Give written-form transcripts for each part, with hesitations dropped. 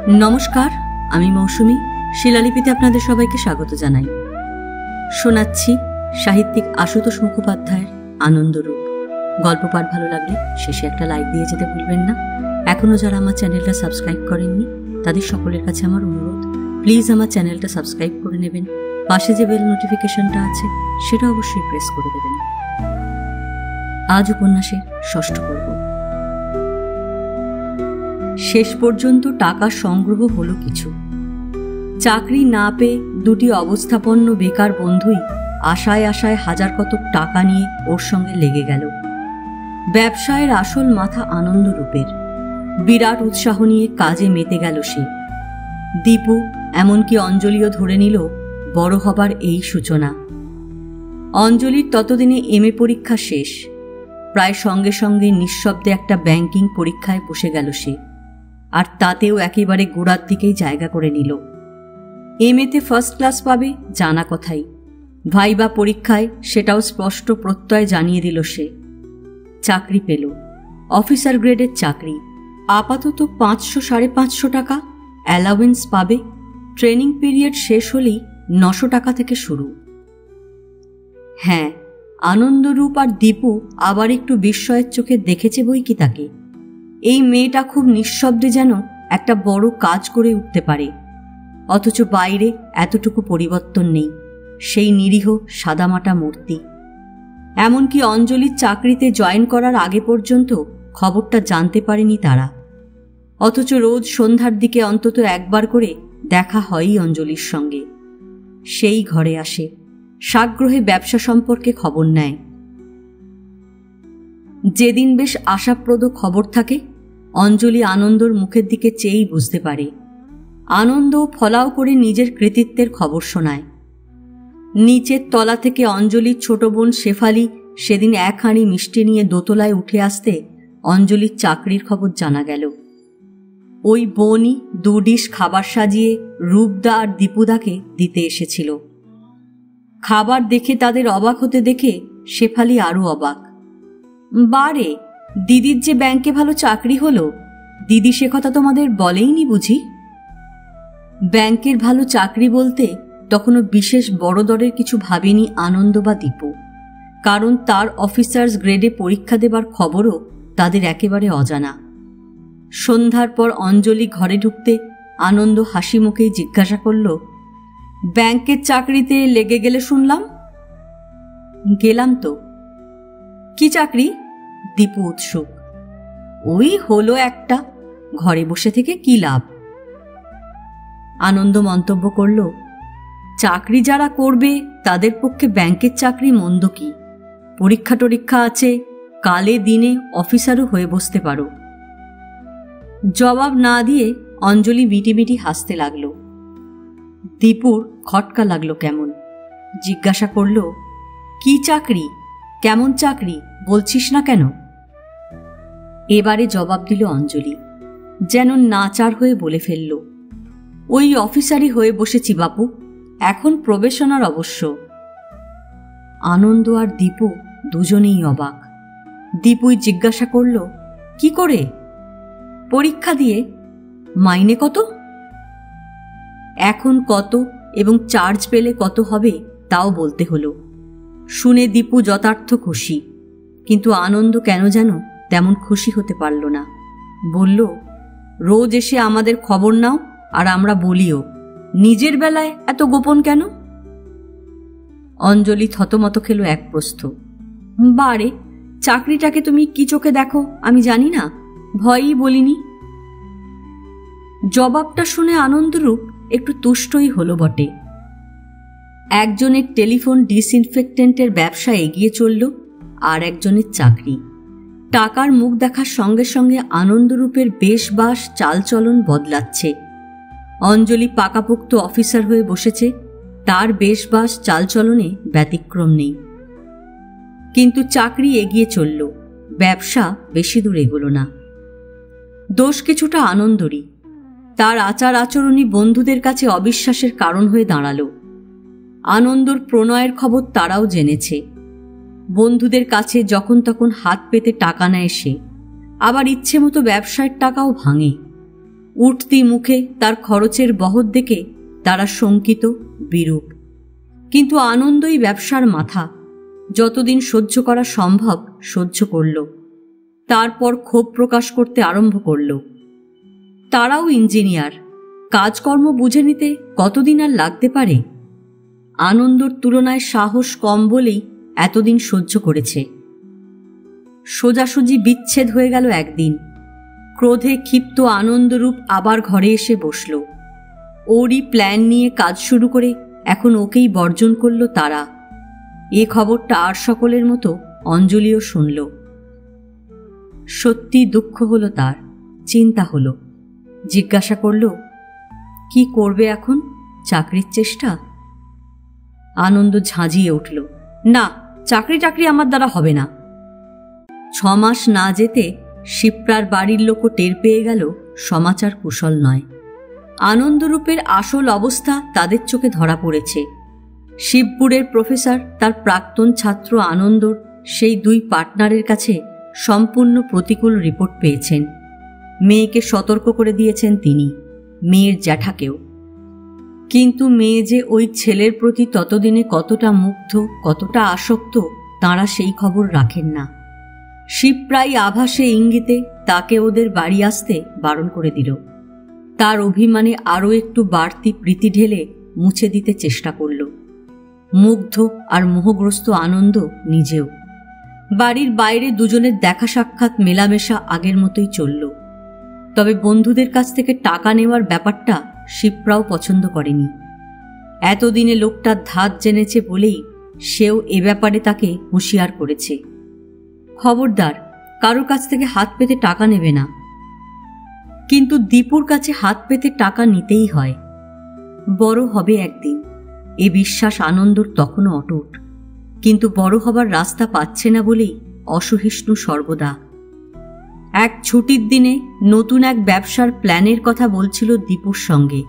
নমস্কার, আমি মৌসুমী। শিলালিপিতে আপনাদের সবাইকে স্বাগত জানাই। শোনাচ্ছি সাহিত্যিক আশুতোষ মুখোপাধ্যায়ের আনন্দরূপ। গল্প পাঠ ভালো লাগলে শেষে একটা লাইক দিয়ে যেতে ভুলবেন না। এখনও যারা আমার চ্যানেলটা সাবস্ক্রাইব করেননি তাদের সকলের কাছে আমার অনুরোধ, প্লিজ আমার চ্যানেলটা সাবস্ক্রাইব করে নেবেন। পাশে যে বেল নোটিফিকেশনটা আছে সেটা অবশ্যই প্রেস করে দেবেন। আজ উপন্যাসের ষষ্ঠ পর্ব। শেষ পর্যন্ত টাকা সংগ্রহ হলো কিছু। চাকরি না পেয়ে দুটি অবস্থাপন্ন বেকার বন্ধুই আশায় আশায় হাজার কতক টাকা নিয়ে ওর সঙ্গে লেগে গেল। ব্যবসায়ের আসল মাথা আনন্দরূপের। বিরাট উৎসাহ নিয়ে কাজে মেতে গেল সে। দীপু, এমনকি অঞ্জলিও ধরে নিল বড় হবার এই সূচনা। অঞ্জলির ততদিনে এমএ পরীক্ষা শেষ। প্রায় সঙ্গে সঙ্গে নিঃশব্দে একটা ব্যাংকিং পরীক্ষায় বসে গেল সে, আর তাতেও একেবারে গোড়ার দিকেই জায়গা করে নিল। এমএতে ফার্স্ট ক্লাস পাবে জানা কথাই। ভাইবা পরীক্ষায় সেটাও স্পষ্ট প্রত্যয় জানিয়ে দিল সে। চাকরি পেল, অফিসার গ্রেডের চাকরি। আপাতত 500-550 টাকা অ্যালাউয়েন্স পাবে। ট্রেনিং পিরিয়ড শেষ হলেই 900 টাকা থেকে শুরু। হ্যাঁ, আনন্দরূপ আর দীপু আবার একটু বিস্ময়ের চোখে দেখেছে বই কি তাকে। এই মেয়েটা খুব নিঃশব্দে যেন একটা বড় কাজ করে উঠতে পারে, অথচ বাইরে এতটুকু পরিবর্তন নেই। সেই নিরীহ সাদামাটা মূর্তি। এমনকি অঞ্জলির চাকরিতে জয়েন করার আগে পর্যন্ত খবরটা জানতে পারেনি তারা। অথচ রোজ সন্ধ্যার দিকে অন্তত একবার করে দেখা হয়ই অঞ্জলির সঙ্গে। সেই ঘরে আসে, সাগ্রহে ব্যবসা সম্পর্কে খবর নেয়। যেদিন বেশ আশাপ্রদ খবর থাকে, অঞ্জলি আনন্দর মুখের দিকে চেয়েই বুঝতে পারে। আনন্দ ফলাও করে নিজের কৃতিত্বের খবর শোনায়। নিচের তলা থেকে অঞ্জলির ছোট বোন শেফালি সেদিন 1 হাঁড়ি মিষ্টি নিয়ে দোতলায় উঠে আসতে অঞ্জলির চাকরির খবর জানা গেল। ওই বোনই 2 ডিশ খাবার সাজিয়ে রূপদা আর দীপুদাকে দিতে এসেছিল। খাবার দেখে তাদের অবাক হতে দেখে শেফালি আরও অবাক। বারে, দিদির যে ব্যাংকে ভালো চাকরি হলো, দিদি সে কথা তোমাদের বলেইনি বুঝি? ব্যাংকের ভালো চাকরি বলতে তখনও বিশেষ বড় দরের কিছু ভাবেনি আনন্দ বা দীপু, কারণ তার অফিসার্স গ্রেডে পরীক্ষা দেবার খবরও তাদের একেবারে অজানা। সন্ধ্যার পর অঞ্জলি ঘরে ঢুকতে আনন্দ হাসি মুখেই জিজ্ঞাসা করল, ব্যাংকের চাকরিতে লেগে গেলে শুনলাম? গেলাম তো। কি চাকরি? দীপু উৎসুক। ওই হলো একটা, ঘরে বসে থেকে কি লাভ? আনন্দ মন্তব্য করল, চাকরি যারা করবে তাদের পক্ষে ব্যাংকের চাকরি মন্দ কি? পরীক্ষা টরীক্ষা আছে, কালে দিনে অফিসারও হয়ে বসতে পারো। জবাব না দিয়ে অঞ্জলি মিটিমিটি হাসতে লাগল। দীপুর খটকা লাগলো কেমন। জিজ্ঞাসা করল, কি চাকরি? কেমন চাকরি বলছিস না কেন? এবারে জবাব দিল অঞ্জলি, যেন নাচার হয়ে বলে ফেলল, ওই অফিসারই হয়ে বসেছি বাপু, এখন প্রবেশনার অবশ্য। আনন্দ আর দীপু দুজনেই অবাক। দীপুই জিজ্ঞাসা করল, কি করে? পরীক্ষা দিয়ে। মাইনে কত? এখন কত এবং চার্জ পেলে কত হবে তাও বলতে হলো। শুনে দীপু যথার্থ খুশি, কিন্তু আনন্দ কেন যেন তেমন খুশি হতে পারল না। বলল, রোজ এসে আমাদের খবর নাও আর আমরা বলিও, নিজের বেলায় এত গোপন কেন? অঞ্জলি থতমত খেল এক প্রস্থ। বারে, চাকরিটাকে তুমি কি চোখে দেখো আমি জানি না, ভয়ই বলিনি। জবাবটা শুনে আনন্দরূপ একটু তুষ্টই হলো বটে। একজনের টেলিফোন ডিসইনফেক্টেন্টের ব্যবসা এগিয়ে চলল, আর একজনের চাকরি। টাকার মুখ দেখার সঙ্গে সঙ্গে আনন্দরূপের বেশবাস চালচলন বদলাচ্ছে। অঞ্জলি পাকাপোক্ত অফিসার হয়ে বসেছে, তার বেশবাস চালচলনে ব্যতিক্রম নেই। কিন্তু চাকরি এগিয়ে চলল, ব্যবসা বেশি দূর এগোল না। দোষ কিছুটা আনন্দরই। তার আচার আচরণই বন্ধুদের কাছে অবিশ্বাসের কারণ হয়ে দাঁড়াল। আনন্দর প্রণয়ের খবর তারাও জেনেছে। বন্ধুদের কাছে যখন তখন হাত পেতে টাকা নেয় সে, আবার ইচ্ছে মতো ব্যবসায়ের টাকাও ভাঙে। উঠতি মুখে তার খরচের বহর দেখে তারা শঙ্কিত, বিরূপ। কিন্তু আনন্দই ব্যবসার মাথা। যতদিন সহ্য করা সম্ভব সহ্য করল, তারপর ক্ষোভ প্রকাশ করতে আরম্ভ করল। তারাও ইঞ্জিনিয়ার, কাজকর্ম বুঝে নিতে কতদিন আর লাগতে পারে? আনন্দর তুলনায় সাহস কম বলেই এতদিন সহ্য করেছে। সোজাসুজি বিচ্ছেদ হয়ে গেল একদিন। ক্রোধে ক্ষিপ্ত আনন্দরূপ আবার ঘরে এসে বসল। ওরই প্ল্যান নিয়ে কাজ শুরু করে এখন ওকেই বর্জন করল তারা। এ খবরটা আর সকলের মতো অঞ্জলিও শুনল। সত্যি দুঃখ হলো তার, চিন্তা হলো। জিজ্ঞাসা করল, কি করবে এখন? চাকরির চেষ্টা? আনন্দ ঝাঁঝিয়ে উঠল, না, চাকরি আমার দ্বারা হবে না। 6 মাস না যেতে শিপ্রার বাড়ির লোকও টের পেয়ে গেল সমাচার কুশল নয়। আনন্দরূপের আসল অবস্থা তাদের চোখে ধরা পড়েছে। শিবপুরের প্রফেসর তার প্রাক্তন ছাত্র আনন্দর সেই 2 পার্টনারের কাছে সম্পূর্ণ প্রতিকূল রিপোর্ট পেয়েছেন। মেয়েকে সতর্ক করে দিয়েছেন তিনি, মেয়ের জ্যাঠাকেও। কিন্তু মেয়ে যে ওই ছেলের প্রতি ততদিনে কতটা মুগ্ধ, কতটা আসক্ত, তাঁরা সেই খবর রাখেন না। শিব প্রায় আভাসে ইঙ্গিতে তাকে ওদের বাড়ি আসতে বারণ করে দিল। তার অভিমানে আরও একটু বাড়তি প্রীতি ঢেলে মুছে দিতে চেষ্টা করল। মুগ্ধ আর মোহগ্রস্ত আনন্দ নিজেও। বাড়ির বাইরে দুজনের দেখা সাক্ষাৎ মেলামেশা আগের মতোই চলল। তবে বন্ধুদের কাছ থেকে টাকা নেওয়ার ব্যাপারটা শিবরাও পছন্দ করেনি। এতদিনে লোকটার ধাত জেনেছে বলেই সেও এ ব্যাপারে তাকে হুঁশিয়ার করেছে, খবরদার, কারোর কাছ থেকে হাত পেতে টাকা নেবে না। কিন্তু দীপুর কাছে হাত পেতে টাকা নিতেই হয়। বড় হবে একদিন, এ বিশ্বাস আনন্দর তখনও অটুট। কিন্তু বড় হবার রাস্তা পাচ্ছে না বলেই অসহিষ্ণু সর্বদা। এক ছুটির দিনে নতুন এক ব্যবসার প্ল্যানের কথা বলছিল দীপুর সঙ্গে।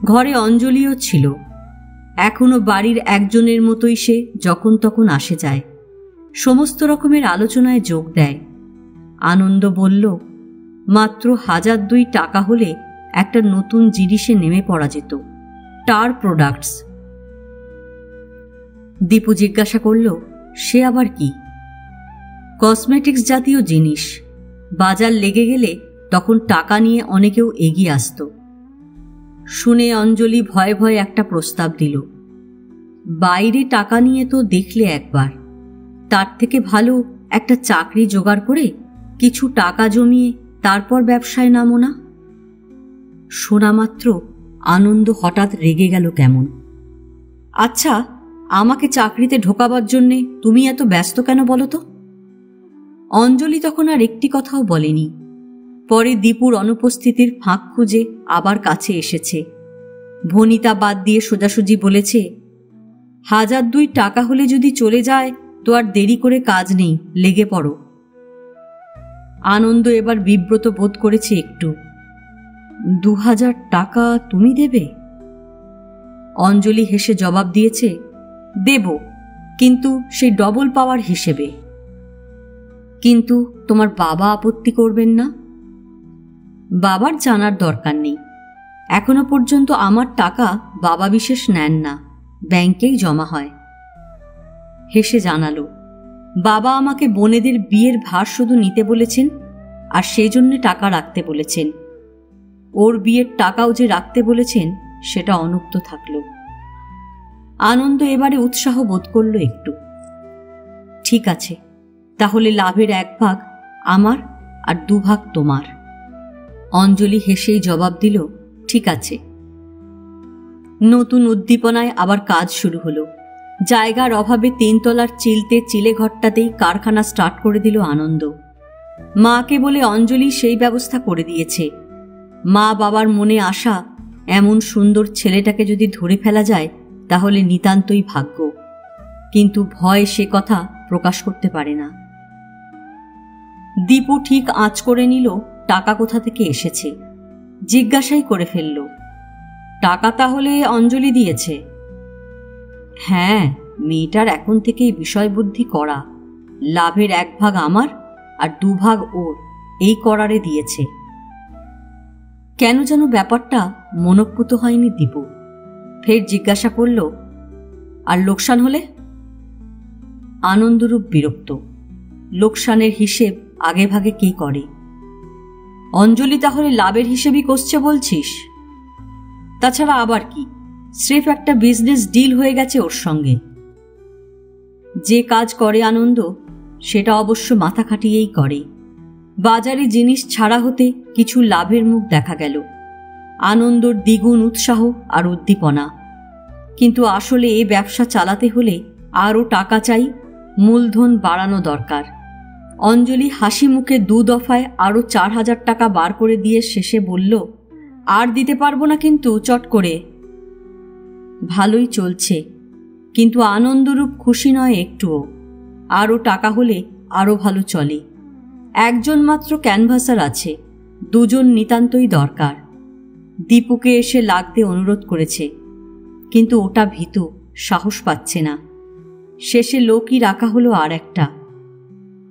ঘরে অঞ্জলিও ছিল। এখনো বাড়ির একজনের মতোই সে যখন তখন আসে যায়, সমস্ত রকমের আলোচনায় যোগ দেয়। আনন্দ বলল, মাত্র 1002 টাকা হলে একটা নতুন জিনিসে নেমে পড়া যেত, টার প্রোডাক্টস। দীপু জিজ্ঞাসা করল, সে আবার কি? কসমেটিক্স জাতীয় জিনিস। বাজার লেগে গেলে তখন টাকা নিয়ে অনেকেও এগিয়ে আসত। শুনে অঞ্জলি ভয়ে ভয়ে একটা প্রস্তাব দিল, বাইরে টাকা নিয়ে তো দেখলে একবার, তার থেকে ভালো একটা চাকরি জোগাড় করে কিছু টাকা জমিয়ে তারপর ব্যবসায় নামো না? শোনা মাত্র আনন্দ হঠাৎ রেগে গেল কেমন। আচ্ছা, আমাকে চাকরিতে ঢোকাবার জন্যে তুমি এত ব্যস্ত কেন বলো তো? অঞ্জলি তখন আর একটি কথাও বলেনি। পরে দীপুর অনুপস্থিতির ফাঁক খুঁজে আবার কাছে এসেছে। ভনিতা বাদ দিয়ে সোজাসুজি বলেছে, 1002 টাকা হলে যদি চলে যায় তো আর দেরি করে কাজ নেই, লেগে পড়ো। আনন্দ এবার বিব্রত বোধ করেছে একটু। 2000 টাকা তুমি দেবে? অঞ্জলি হেসে জবাব দিয়েছে, দেব, কিন্তু সেই ডবল পাওয়ার হিসেবে। কিন্তু তোমার বাবা আপত্তি করবেন না? বাবার জানার দরকার নেই। এখনো পর্যন্ত আমার টাকা বাবা বিশেষ নেন না, ব্যাংকেই জমা হয়। হেসে জানালো, বাবা আমাকে বোনেদের বিয়ের ভার শুধু নিতে বলেছেন, আর সেই জন্য টাকা রাখতে বলেছেন। ওর বিয়ের টাকাও যে রাখতে বলেছেন সেটা অনুক্ত থাকল। আনন্দ এবারে উৎসাহ বোধ করল একটু। ঠিক আছে, তাহলে লাভের 1 ভাগ আমার আর 2 ভাগ তোমার। অঞ্জলি হেসেই জবাব দিল, ঠিক আছে। নতুন উদ্দীপনায় আবার কাজ শুরু হলো। জায়গার অভাবে 3 তলার চিলতে চিলে ঘরটাতেই কারখানা স্টার্ট করে দিল আনন্দ। মাকে বলে অঞ্জলি সেই ব্যবস্থা করে দিয়েছে। মা বাবার মনে আশা, এমন সুন্দর ছেলেটাকে যদি ধরে ফেলা যায় তাহলে নিতান্তই ভাগ্য। কিন্তু ভয় সে কথা প্রকাশ করতে পারে না। দীপু ঠিক আঁচ করে নিল টাকা কোথা থেকে এসেছে। জিজ্ঞাসাই করে ফেলল, টাকা তাহলে অঞ্জলি দিয়েছে? হ্যাঁ, মেয়েটার এখন থেকেই বিষয় বুদ্ধি করা। লাভের 1 ভাগ আমার আর 2 ভাগ ওর, এই করারে দিয়েছে। কেন যেন ব্যাপারটা মনোপুত হয়নি দীপু। ফের জিজ্ঞাসা করল, আর লোকসান হলে? আনন্দরূপ বিরক্ত। লোকসানের হিসেব আগে ভাগে কে করে? অঞ্জলি তাহলে লাভের হিসেবই কষছে বলছিস? তাছাড়া আবার কি, স্রেফ একটা বিজনেস ডিল হয়ে গেছে ওর সঙ্গে। যে কাজ করে আনন্দ সেটা অবশ্য মাথা খাটিয়েই করে। বাজারে জিনিস ছাড়া হতে কিছু লাভের মুখ দেখা গেল। আনন্দর দ্বিগুণ উৎসাহ আর উদ্দীপনা। কিন্তু আসলে এ ব্যবসা চালাতে হলে আরও টাকা চাই, মূলধন বাড়ানো দরকার। অঞ্জলি হাসি মুখে 2 দফায় আরও 4,000 টাকা বার করে দিয়ে শেষে বলল, আর দিতে পারবো না কিন্তু চট করে। ভালোই চলছে, কিন্তু আনন্দরূপ খুশি নয় একটুও। আরও টাকা হলে আরও ভালো চলে। একজন মাত্র ক্যানভাসার আছে, 2 জন নিতান্তই দরকার। দীপুকে এসে লাগতে অনুরোধ করেছে, কিন্তু ওটা ভীতু, সাহস পাচ্ছে না। শেষে লোকই রাখা হলো আর একটা।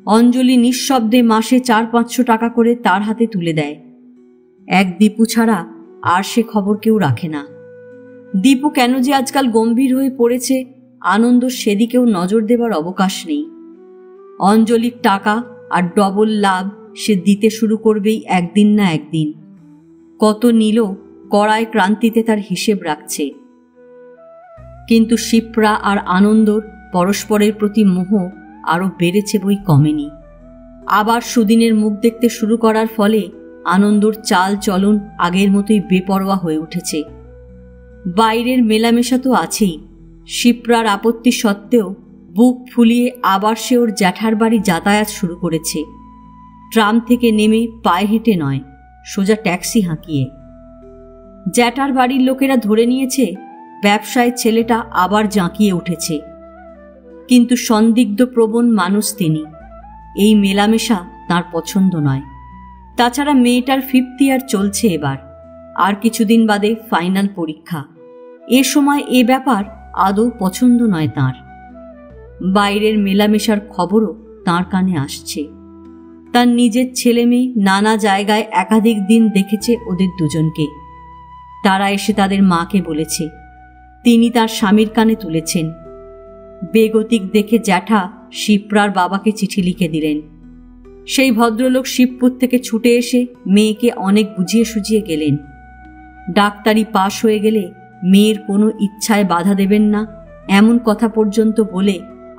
অঞ্জলি নিঃশব্দে মাসে 400-500 টাকা করে তার হাতে তুলে দেয়। এক দীপু ছাড়া আর সে খবর কেউ রাখে না। দীপু কেন যে আজকাল গম্ভীর হয়ে পড়েছে, আনন্দ সেদিকেও নজর দেবার অবকাশ নেই। অঞ্জলির টাকা আর ডবল লাভ সে দিতে শুরু করবেই একদিন না একদিন। কত নিল কড়ায় ক্রান্তিতে তার হিসেব রাখছে। কিন্তু শিপ্রা আর আনন্দর পরস্পরের প্রতি মোহ আরও বেড়েছে বই কমেনি। আবার সুদিনের মুখ দেখতে শুরু করার ফলে আনন্দর চাল চলন আগের মতোই বেপরোয়া হয়ে উঠেছে। বাইরের মেলামেশা তো আছেই। শিপ্রার আপত্তি সত্ত্বেও বুক ফুলিয়ে আবার সে ওর জ্যাঠার বাড়ি যাতায়াত শুরু করেছে। ট্রাম থেকে নেমে পায়ে হেঁটে নয়, সোজা ট্যাক্সি হাঁকিয়ে। জ্যাঠার বাড়ির লোকেরা ধরে নিয়েছে ব্যবসায় ছেলেটা আবার জাঁকিয়ে উঠেছে। কিন্তু সন্দিগ্ধ প্রবণ মানুষ তিনি। এই মেলামেশা তার পছন্দ নয়। তাছাড়া মেয়েটার 5th ইয়ার চলছে এবার, আর কিছুদিন বাদে ফাইনাল পরীক্ষা। এ সময় এ ব্যাপার আদৌ পছন্দ নয় তার। বাইরের মেলামেশার খবরও তাঁর কানে আসছে। তার নিজের ছেলে মেয়ে নানা জায়গায় একাধিক দিন দেখেছে ওদের দুজনকে। তারা এসে তাদের মাকে বলেছে। তিনি তার স্বামীর কানে তুলেছেন। বেগতিক দেখে জ্যাঠা শিপ্রার বাবাকে চিঠি লিখে দিলেন। সেই ভদ্রলোক শিবপুর থেকে ছুটে এসে মেয়েকে অনেক বুঝিয়ে সুঝিয়ে গেলেন। ডাক্তারি পাশ হয়ে গেলে মেয়ের কোনো ইচ্ছায় বাধা দেবেন না এমন কথা পর্যন্ত বলে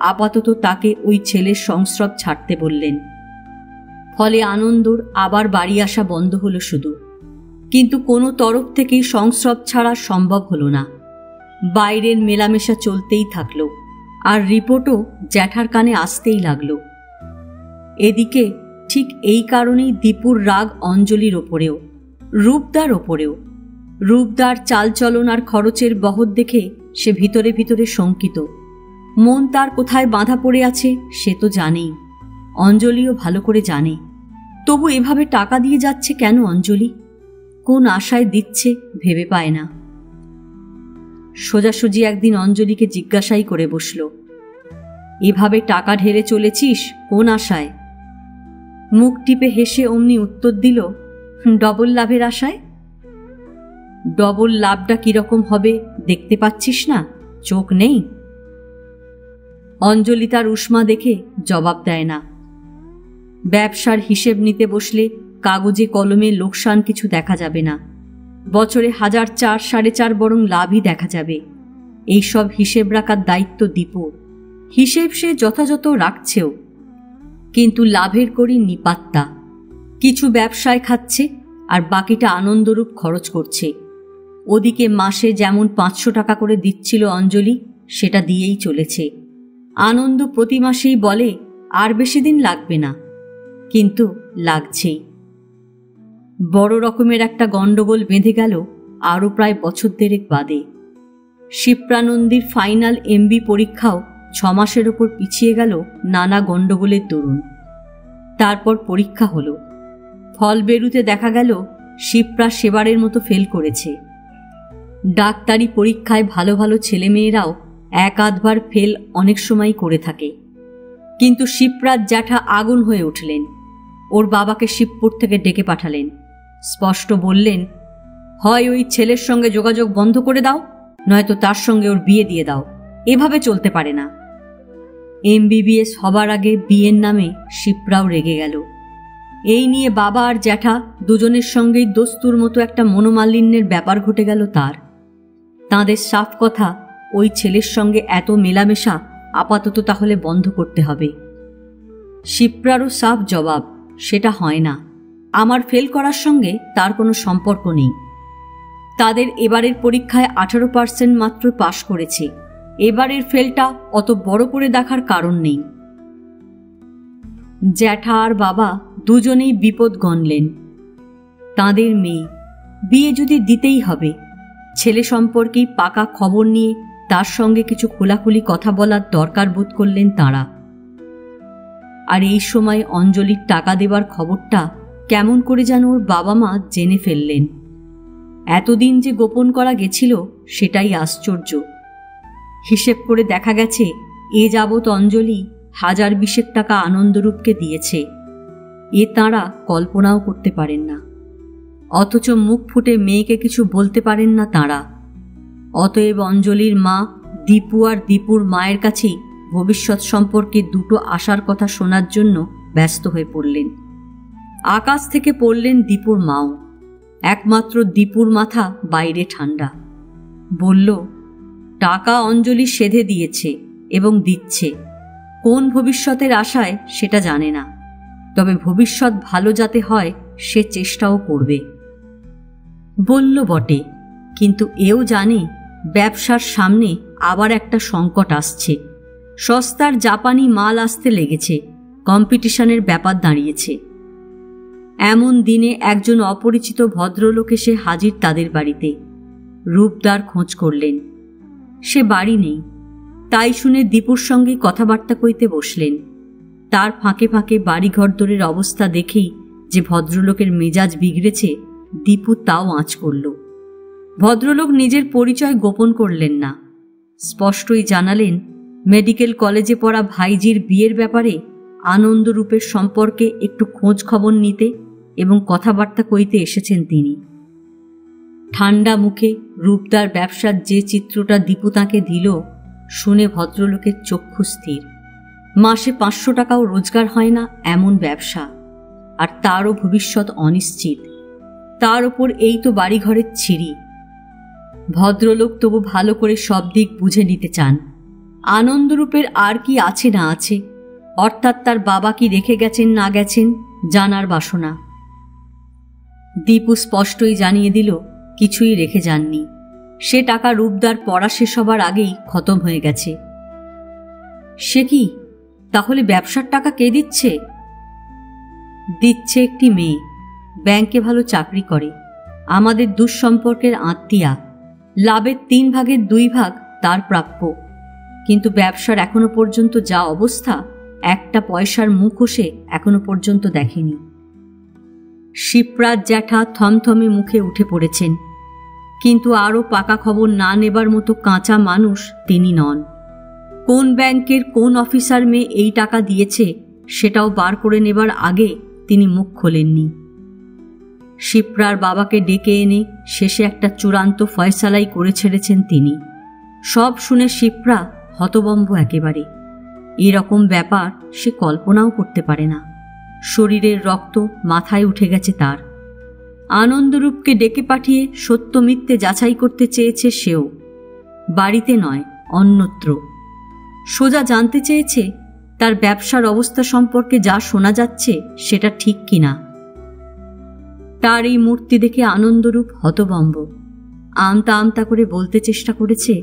আপাতত তাকে ওই ছেলের সংস্রব ছাড়তে বললেন। ফলে আনন্দর আবার বাড়ি আসা বন্ধ হলো শুধু। কিন্তু কোনো তরফ থেকেই সংস্রব ছাড়া সম্ভব হলো না। বাইরের মেলামেশা চলতেই থাকলো, আর রিপোর্টও জ্যাঠার কানে আসতেই লাগলো। এদিকে ঠিক এই কারণেই দীপুর রাগ অঞ্জলির ওপরেও, রূপদার ওপরেও। রূপদার চালচলন আর খরচের বহর দেখে সে ভিতরে ভিতরে শঙ্কিত। মন তার কোথায় বাঁধা পড়ে আছে সে তো জানেই, অঞ্জলিও ভালো করে জানে। তবু এভাবে টাকা দিয়ে যাচ্ছে কেন অঞ্জলি? কোন আশায় দিচ্ছে ভেবে পায় না। সোজাসুজি একদিন অঞ্জলিকে জিজ্ঞাসাই করে বসল, এভাবে টাকা ঢেলে চলেছিস কোন আশায়? মুখ টিপে হেসে অমনি উত্তর দিল, ডবল লাভের আশায়। ডবল লাভটা কিরকম হবে দেখতে পাচ্ছিস না, চোখ নেই? অঞ্জলি তার উষ্মা দেখে জবাব দেয় না। ব্যবসার হিসেব নিতে বসলে কাগজে কলমে লোকসান কিছু দেখা যাবে না। বছরে 1,000-4,500 বরং লাভই দেখা যাবে। এইসব হিসেব রাখার দায়িত্ব দীপুর। হিসেব সে যথাযথ রাখছেও, কিন্তু লাভের করি নিপাত্তা। কিছু ব্যবসায় খাচ্ছে আর বাকিটা আনন্দরূপ খরচ করছে। ওদিকে মাসে যেমন 500 টাকা করে দিচ্ছিল অঞ্জলি, সেটা দিয়েই চলেছে। আনন্দ প্রতি মাসেই বলে আর বেশি দিন লাগবে না, কিন্তু লাগছেই। বড় রকমের একটা গণ্ডগোল বেঁধে গেল আরও প্রায় বছর দেড়েক বাদে। শিপ্রানন্দীর ফাইনাল MB পরীক্ষাও 6 মাসের ওপর পিছিয়ে গেল নানা গণ্ডগোলের দরুন। তারপর পরীক্ষা হলো। ফল বেরুতে দেখা গেল শিপ্রা সেবারের মতো ফেল করেছে। ডাক্তারি পরীক্ষায় ভালো ভালো ছেলেমেয়েরাও 1-8বার ফেল অনেক সময় করে থাকে। কিন্তু শিপ্রার জ্যাঠা আগুন হয়ে উঠলেন। ওর বাবাকে শিবপুর থেকে ডেকে পাঠালেন। স্পষ্ট বললেন, হয় ওই ছেলের সঙ্গে যোগাযোগ বন্ধ করে দাও, নয়তো তার সঙ্গে ওর বিয়ে দিয়ে দাও। এভাবে চলতে পারে না। MBBS হবার আগে বিয়ের নামে শিপ্রাও রেগে গেল। এই নিয়ে বাবা আর জ্যাঠা দুজনের সঙ্গেই দস্তুর মতো একটা মনোমালিন্যের ব্যাপার ঘটে গেল তার। তাঁদের সাফ কথা, ওই ছেলের সঙ্গে এত মেলামেশা আপাতত তাহলে বন্ধ করতে হবে। শিপ্রারও সাফ জবাব, সেটা হয় না। আমার ফেল করার সঙ্গে তার কোনো সম্পর্ক নেই। তাদের এবারের পরীক্ষায় 18% মাত্র পাশ করেছে। এবারের ফেলটা অত বড় করে দেখার কারণ নেই। জ্যাঠা আর বাবা দুজনেই বিপদ গণলেন। তাঁদের মেয়ে, বিয়ে যদি দিতেই হবে, ছেলে সম্পর্কেই পাকা খবর নিয়ে তার সঙ্গে কিছু খোলাখুলি কথা বলার দরকার বোধ করলেন তাঁরা। আর এই সময় অঞ্জলির টাকা দেবার খবরটা কেমন করে যেন ওর বাবা মা জেনে ফেললেন। এতদিন যে গোপন করা গেছিল সেটাই আশ্চর্য। হিসেব করে দেখা গেছে এ যাবৎ অঞ্জলি 1020 টাকা আনন্দরূপকে দিয়েছে। এ তাঁরা কল্পনাও করতে পারেন না। অথচ মুখ ফুটে মেয়েকে কিছু বলতে পারেন না তাঁরা। অতএব অঞ্জলির মা দীপু আর দীপুর মায়ের কাছেই ভবিষ্যৎ সম্পর্কে দুটো আশার কথা শোনার জন্য ব্যস্ত হয়ে পড়লেন। আকাশ থেকে পড়লেন দীপুর মাও। একমাত্র দীপুর মাথা বাইরে ঠান্ডা। বলল, টাকা অঞ্জলি সেধে দিয়েছে এবং দিচ্ছে। কোন ভবিষ্যতের আশায় সেটা জানে না, তবে ভবিষ্যৎ ভালো যাতে হয় সে চেষ্টাও করবে। বলল বটে, কিন্তু এও জানে ব্যবসার সামনে আবার একটা সংকট আসছে। সস্তার জাপানি মাল আসতে লেগেছে, কম্পিটিশনের ব্যাপার দাঁড়িয়েছে। এমন দিনে একজন অপরিচিত ভদ্রলোক এসে হাজির তাদের বাড়িতে। রূপদার খোঁজ করলেন, সে বাড়ি নেই। তাই শুনে দীপুর সঙ্গে কথাবার্তা কইতে বসলেন। তার ফাঁকে ফাঁকে বাড়িঘর দরের অবস্থা দেখেই যে ভদ্রলোকের মেজাজ বিগড়েছে, দীপু তাও আঁচ করল। ভদ্রলোক নিজের পরিচয় গোপন করলেন না, স্পষ্টই জানালেন মেডিকেল কলেজে পড়া ভাইজির বিয়ের ব্যাপারে আনন্দরূপের সম্পর্কে একটু খোঁজ খবর নিতে এবং কথাবার্তা কইতে এসেছেন তিনি। ঠান্ডা মুখে রূপদার ব্যবসার যে চিত্রটা দীপু তাঁকে দিল, শুনে ভদ্রলোকের চক্ষু স্থির। মাসে 500 টাকাও রোজগার হয় না এমন ব্যবসা, আর তারও ভবিষ্যৎ অনিশ্চিত। তার ওপর এই তো বাড়িঘরের ছিঁড়ি। ভদ্রলোক তবু ভালো করে সব দিক বুঝে নিতে চান। আনন্দরূপের আর কি আছে না আছে, অর্থাৎ তার বাবা কি রেখে গেছেন না গেছেন জানার বাসনা। দীপু স্পষ্টই জানিয়ে দিল কিছুই রেখে যাননি। সে টাকা রূপদার পড়া শেষ হবার আগেই খতম হয়ে গেছে। সে কি, তাহলে ব্যবসার টাকা কে দিচ্ছে? দিচ্ছে একটি মেয়ে, ব্যাংকে ভালো চাকরি করে, আমাদের দুঃসম্পর্কের আত্মীয়া। লাভের 3 ভাগের 2 ভাগ তার প্রাপ্য। কিন্তু ব্যবসার এখনো পর্যন্ত যা অবস্থা, একটা পয়সার মুখও সে এখনো পর্যন্ত দেখেনি। শিপ্রার জ্যাঠা থমথমে মুখে উঠে পড়েছেন, কিন্তু আরও পাকা খবর না নেবার মতো কাঁচা মানুষ তিনি নন। কোন ব্যাংকের কোন অফিসার মেয়ে এই টাকা দিয়েছে সেটাও বার করে নেবার আগে তিনি মুখ খোলেননি। শিপ্রার বাবাকে ডেকে এনে শেষে একটা চূড়ান্ত ফয়সালাই করে ছেড়েছেন তিনি। সব শুনে শিপ্রা হতবম্ব একেবারে। এরকম ব্যাপার সে কল্পনাও করতে পারে না। শরীরের রক্ত মাথায় উঠে গেছে তার। আনন্দরূপকে ডেকে পাঠিয়ে সত্য মিথ্যে যাচাই করতে চেয়েছে সেও, বাড়িতে নয় অন্যত্র। সোজা জানতে চেয়েছে তার ব্যবসার অবস্থা সম্পর্কে যা শোনা যাচ্ছে সেটা ঠিক কিনা। তার এই মূর্তি দেখে আনন্দরূপ হতভম্ব। আমতা আমতা করে বলতে চেষ্টা করেছে,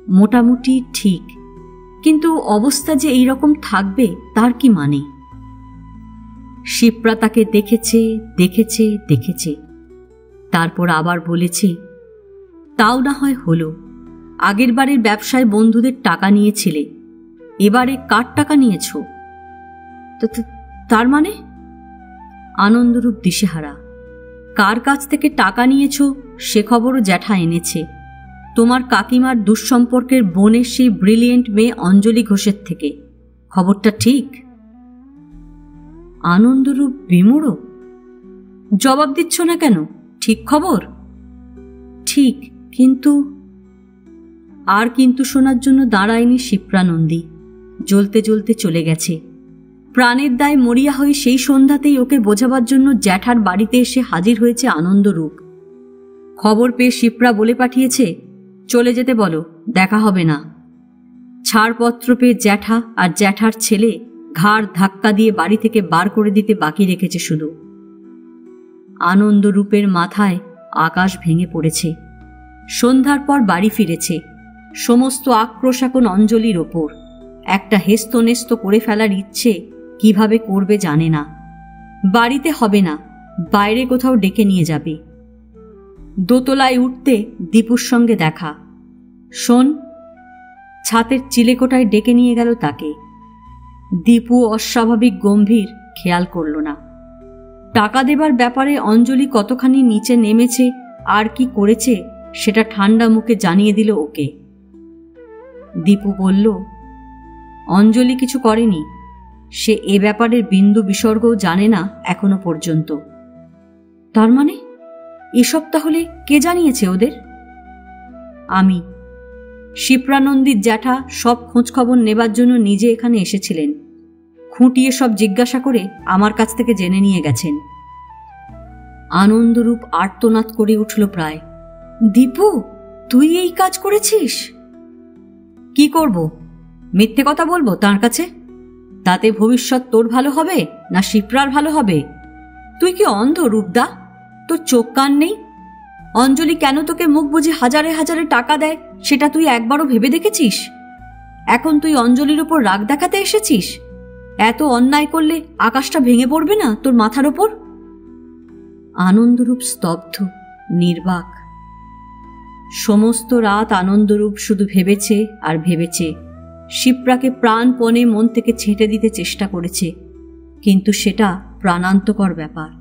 মোটামুটি ঠিক, কিন্তু অবস্থা যে এই রকম থাকবে তার কি মানে? শিপ্রা তাকে দেখেছে দেখেছে দেখেছে, তারপর আবার বলেছে, তাও না হয় হলো। আগের বারের ব্যবসায় বন্ধুদের টাকা নিয়েছিলে, এবারে কার টাকা নিয়েছ? তার মানে? আনন্দরূপ দিশেহারা। কার কাছ থেকে টাকা নিয়েছ সে খবরও জ্যাঠা এনেছে। তোমার কাকিমার দুঃসম্পর্কের বোনের সেই ব্রিলিয়েন্ট মেয়ে অঞ্জলি ঘোষের থেকে। খবরটা ঠিক? আনন্দরূপ বিমূঢ়। জবাব দিচ্ছ না কেন? ঠিক খবর? ঠিক, কিন্তু আর কিন্তু শোনার জন্য দাঁড়ায়নি শিপ্রা নন্দী। জ্বলতে জ্বলতে চলে গেছে। প্রাণের দায় মরিয়া হয়ে সেই সন্ধ্যাতেই ওকে বোঝাবার জন্য জ্যাঠার বাড়িতে এসে হাজির হয়েছে আনন্দরূপ। খবর পেয়ে শিপ্রা বলে পাঠিয়েছে, চলে যেতে বলো, দেখা হবে না। ছাড়পত্র পেয়ে জ্যাঠা আর জ্যাঠার ছেলে ঘাড় ধাক্কা দিয়ে বাড়ি থেকে বার করে দিতে বাকি রেখেছে শুধু। আনন্দরূপের মাথায় আকাশ ভেঙে পড়েছে। সন্ধ্যার পর বাড়ি ফিরেছে। সমস্ত আক্রোশ এখন অঞ্জলির ওপর। একটা হেস্তনেস্ত করে ফেলার ইচ্ছে কিভাবে করবে জানে না। বাড়িতে হবে না, বাইরে কোথাও ডেকে নিয়ে যাবে। দোতলায় উঠতে দীপুর সঙ্গে দেখা। শোন, ছাতের চিলেকোঠায় ডেকে নিয়ে গেল তাকে। দীপু অস্বাভাবিক গম্ভীর, খেয়াল করল না। টাকা দেবার ব্যাপারে অঞ্জলি কতখানি নিচে নেমেছে আর কি করেছে সেটা ঠান্ডা মুখে জানিয়ে দিল ওকে। দীপু বলল, অঞ্জলি কিছু করেনি, সে এ ব্যাপারের বিন্দু বিসর্গও জানে না এখনো পর্যন্ত। তার মানে এসব তাহলে কে জানিয়েছে ওদের? আমি। শিপ্রানন্দীর জ্যাঠা সব খোঁজখবর নেবার জন্য নিজে এখানে এসেছিলেন। খুঁটিয়ে সব জিজ্ঞাসা করে আমার কাছ থেকে জেনে নিয়ে গেছেন। আনন্দরূপ আর্তনাদ করে উঠল প্রায়। দীপু, তুই এই কাজ করেছিস? কি করব? মিথ্যে কথা বলবো তার কাছে? তাতে ভবিষ্যৎ তোর ভালো হবে না শিপ্রার ভালো হবে? তুই কি অন্ধ রূপদা? তোর চোখ কান নেই? অঞ্জলি কেন তোকে মুখ বুঝে হাজারে হাজারে টাকা দেয় সেটা তুই একবারও ভেবে দেখেছিস? এখন তুই অঞ্জলির ওপর রাগ দেখাতে এসেছিস? এত অন্যায় করলে আকাশটা ভেঙে পড়বে না তোর মাথার ওপর? আনন্দরূপ স্তব্ধ, নির্বাক। সমস্ত রাত আনন্দরূপ শুধু ভেবেছে আর ভেবেছে। শিপ্রাকে প্রাণপণে মন থেকে ছেঁটে দিতে চেষ্টা করেছে, কিন্তু সেটা প্রাণান্তকর ব্যাপার।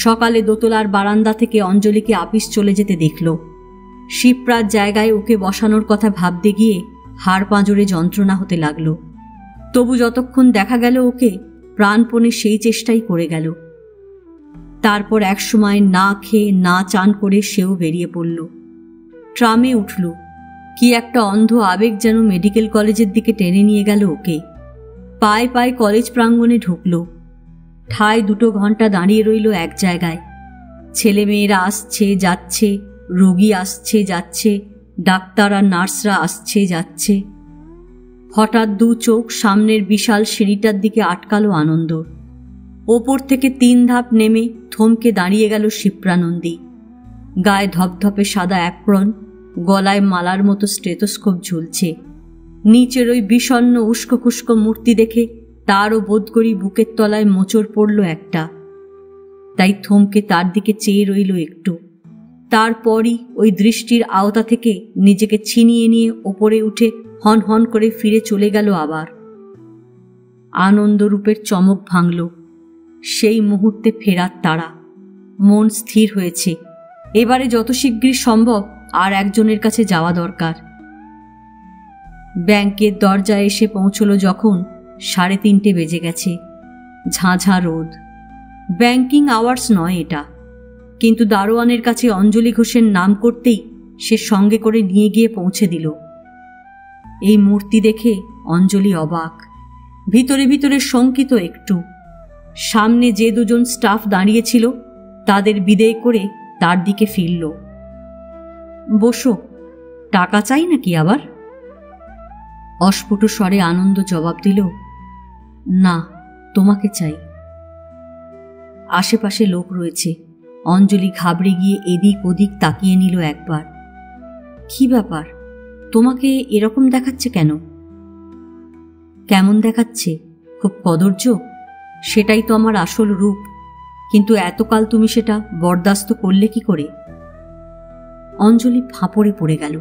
সকালে দোতলার বারান্দা থেকে অঞ্জলিকে আপিস চলে যেতে দেখল। শিপ্রার জায়গায় ওকে বসানোর কথা ভাবতে গিয়ে হাড় পাঁজরে যন্ত্রণা হতে লাগল। তবু যতক্ষণ দেখা গেল ওকে, প্রাণপণে সেই চেষ্টাই করে গেল। তারপর একসময় না খেয়ে না চান করে সেও বেরিয়ে পড়ল। ট্রামে উঠল। কি একটা অন্ধ আবেগ যেন মেডিকেল কলেজের দিকে টেনে নিয়ে গেল ওকে। পায়ে পায়ে কলেজ প্রাঙ্গণে ঢুকল। ঠায় 2 ঘন্টা দাঁড়িয়ে রইল এক জায়গায়। ছেলেমেয়েরা আসছে যাচ্ছে, রোগী আসছে যাচ্ছে, ডাক্তার আর নার্সরা আসছে যাচ্ছে। হঠাৎ 2 চোখ সামনের বিশাল সিঁড়িটার দিকে আটকালো আনন্দর। ওপর থেকে 3 ধাপ নেমে থমকে দাঁড়িয়ে গেল শিপ্রানন্দী। গায়ে ধপধপে সাদা অ্যাপ্রন, গলায় মালার মতো স্টেথোস্কোপ ঝুলছে। নিচের ওই বিষণ্ণ উস্কো খুস্কো মূর্তি দেখে তারও বোধ করি বুকের তলায় মোচড় পড়ল একটা। তাই থমকে তার দিকে চেয়ে রইল একটু। তারপরই ওই দৃষ্টির আওতা থেকে নিজেকে ছিনিয়ে নিয়ে ওপরে উঠে হন হন করে ফিরে চলে গেল আবার। আনন্দরূপের চমক ভাঙল। সেই মুহূর্তে ফেরার তাড়া। মন স্থির হয়েছে, এবারে যত শীঘ্রই সম্ভব আর একজনের কাছে যাওয়া দরকার। ব্যাংকের দরজায় এসে পৌঁছল যখন 3:30 বেজে গেছে। ঝাঁঝা রোদ। ব্যাংকিং আওয়ার্স নয় এটা, কিন্তু দারোয়ানের কাছে অঞ্জলি ঘোষের নাম করতেই সে সঙ্গে করে নিয়ে গিয়ে পৌঁছে দিল। এই মূর্তি দেখে অঞ্জলি অবাক, ভিতরে ভিতরে শঙ্কিত একটু। সামনে যে 2 জন স্টাফ দাঁড়িয়েছিল তাদের বিদেয় করে তার দিকে ফিরল। বসো, টাকা চাই নাকি আবার? অস্ফুট স্বরে আনন্দ জবাব দিল, না, তোমাকে চাই। আশেপাশে লোক রয়েছে। অঞ্জলি ঘাবড়ে গিয়ে এদিক ওদিক তাকিয়ে নিল একবার। কি ব্যাপার, তোমাকে এরকম দেখাচ্ছে কেন? কেমন দেখাচ্ছে? খুব কদর্য? সেটাই তো আমার আসল রূপ, কিন্তু এতকাল তুমি সেটা বরদাস্ত করলে কি করে? অঞ্জলি ফাঁপড়ে পড়ে গেল।